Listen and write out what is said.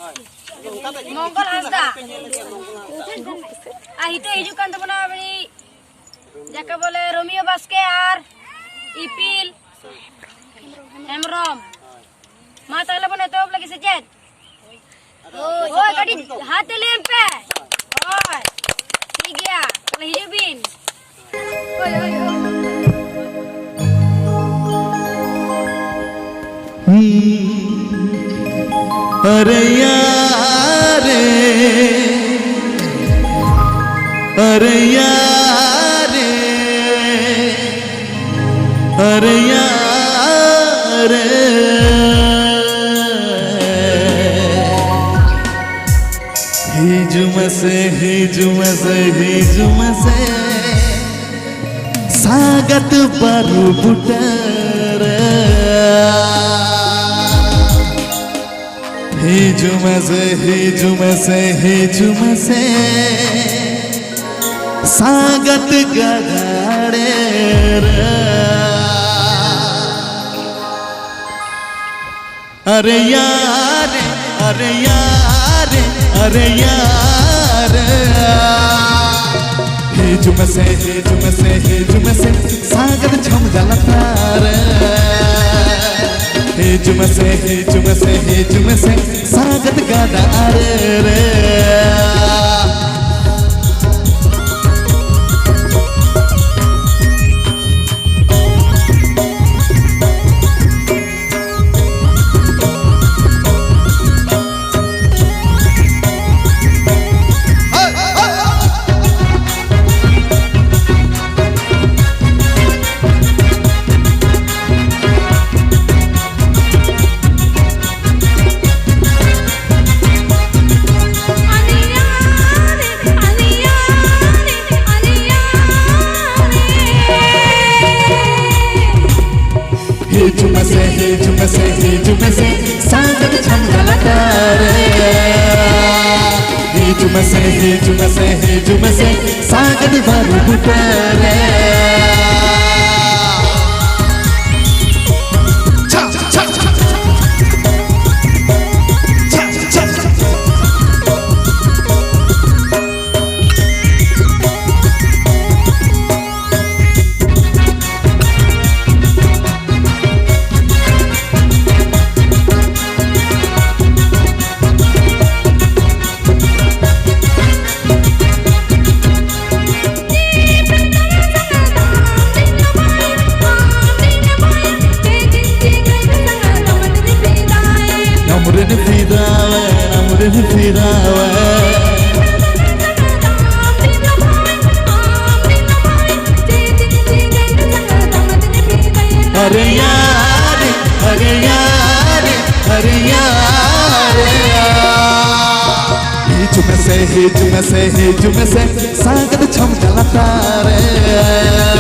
Mongol Hasda ahite hijukan tabona bani jaka bole Romeo Baske ar Ipil Hemrom ma tala bone tob lagi sejed oi kadi hate lempe oi ठीक है kalau hijubin oi oi अरे यार अरे यार अरे यार हिजुमसे सागत बारू बुटर हिजुमसे सागत गधाड़े अरे यार अरे यार अरे यार हिजुमसे सागत छम जलतार हिजुमसे सागत गधाड़ रे हिजुमसे सागत छम जलतार हिजुमसे सागत बारू बुटर अरे यार अरे यार अरे यार हिजुमसे सागत छम जलतार